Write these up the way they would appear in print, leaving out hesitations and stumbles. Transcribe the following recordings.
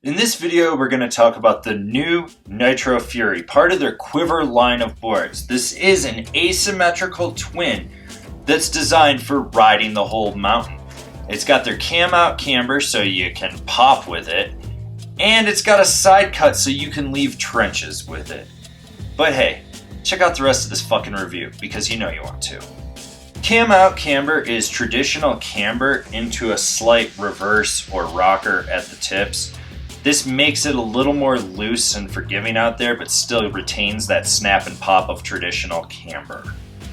In this video, we're going to talk about the new Nitro Fury, part of their Quiver line of boards. This is an asymmetrical twin that's designed for riding the whole mountain. It's got their cam out camber so you can pop with it, and it's got a side cut so you can leave trenches with it. But hey, check out the rest of this fucking review because you know you want to. Cam out camber is traditional camber into a slight reverse or rocker at the tips. This makes it a little more loose and forgiving out there, but still retains that snap and pop of traditional camber.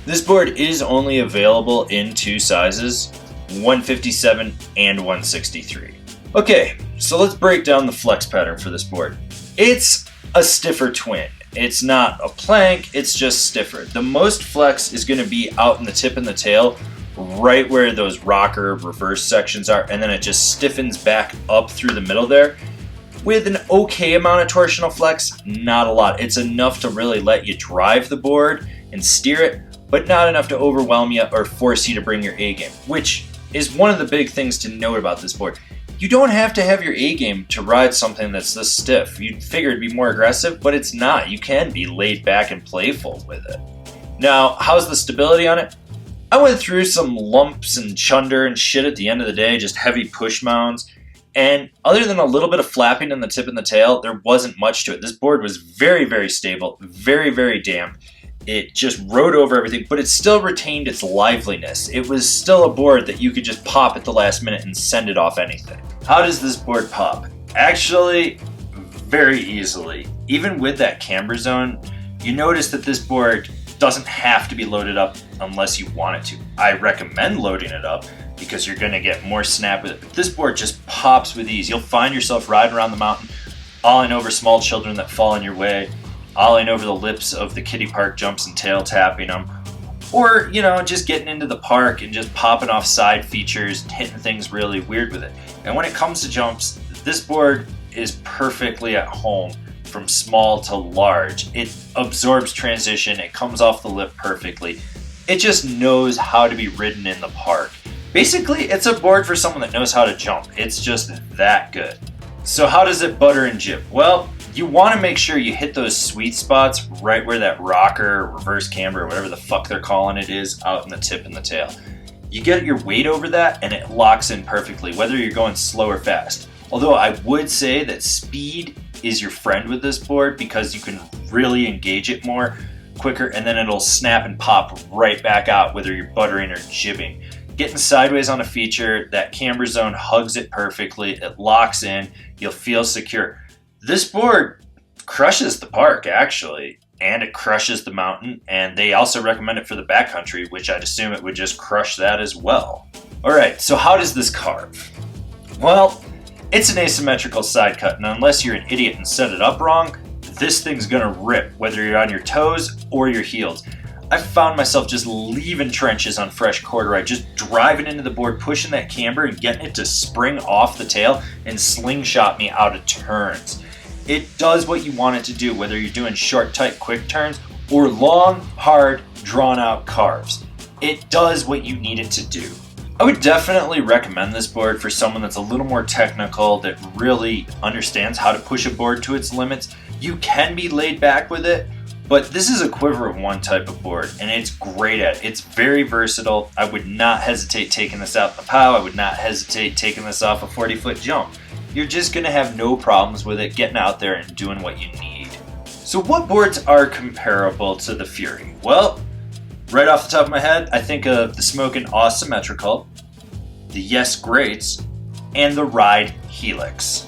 This board is only available in two sizes, 157 and 163. Okay, so let's break down the flex pattern for this board. It's a stiffer twin. It's not a plank, it's just stiffer. The most flex is going to be out in the tip and the tail, right where those rocker reverse sections are, and then it just stiffens back up through the middle there. With an okay amount of torsional flex, not a lot. It's enough to really let you drive the board and steer it, but not enough to overwhelm you or force you to bring your A game, which is one of the big things to note about this board. You don't have to have your A game to ride something that's this stiff. You'd figure it'd be more aggressive, but it's not. You can be laid back and playful with it. Now, how's the stability on it? I went through some lumps and chunder and shit at the end of the day, just heavy push mounds. And other than a little bit of flapping in the tip and the tail, there wasn't much to it. This board was very, very stable, very, very damp. It just rode over everything, but it still retained its liveliness. It was still a board that you could just pop at the last minute and send it off anything. How does this board pop? Actually, very easily. Even with that camber zone, you notice that this board doesn't have to be loaded up unless you want it to. I recommend loading it up because you're going to get more snap with it. But this board just pops with ease. You'll find yourself riding around the mountain, awing over small children that fall in your way, awing over the lips of the kiddie park jumps and tail tapping them, or, just getting into the park and just popping off side features, hitting things really weird with it. And when it comes to jumps, this board is perfectly at home from small to large. It absorbs transition, it comes off the lip perfectly. It just knows how to be ridden in the park. Basically, it's a board for someone that knows how to jump. It's just that good. So how does it butter and jib? Well, you want to make sure you hit those sweet spots right where that rocker, reverse camber, or whatever the fuck they're calling it is, out in the tip and the tail. You get your weight over that and it locks in perfectly, whether you're going slow or fast. Although I would say that speed is your friend with this board because you can really engage it more quicker and then it'll snap and pop right back out whether you're buttering or jibbing. Getting sideways on a feature, that camber zone hugs it perfectly, it locks in, you'll feel secure. This board crushes the park actually, and it crushes the mountain, and they also recommend it for the backcountry, which I'd assume it would just crush that as well. Alright, so how does this carve? Well, it's an asymmetrical side cut, and unless you're an idiot and set it up wrong, this thing's gonna rip, whether you're on your toes or your heels. I found myself just leaving trenches on fresh corduroy, just driving into the board, pushing that camber and getting it to spring off the tail and slingshot me out of turns. It does what you want it to do, whether you're doing short, tight, quick turns or long, hard, drawn-out carves. It does what you need it to do. I would definitely recommend this board for someone that's a little more technical, that really understands how to push a board to its limits. You can be laid back with it, but this is a quiver of one type of board, and it's great at it. It's very versatile. I would not hesitate taking this out the POW. I would not hesitate taking this off a 40-foot jump. You're just going to have no problems with it getting out there and doing what you need. So what boards are comparable to the Fury? Well, right off the top of my head, I think of the Smokin' Awesymmetrical, the Yes Greats, and the Ride Helix.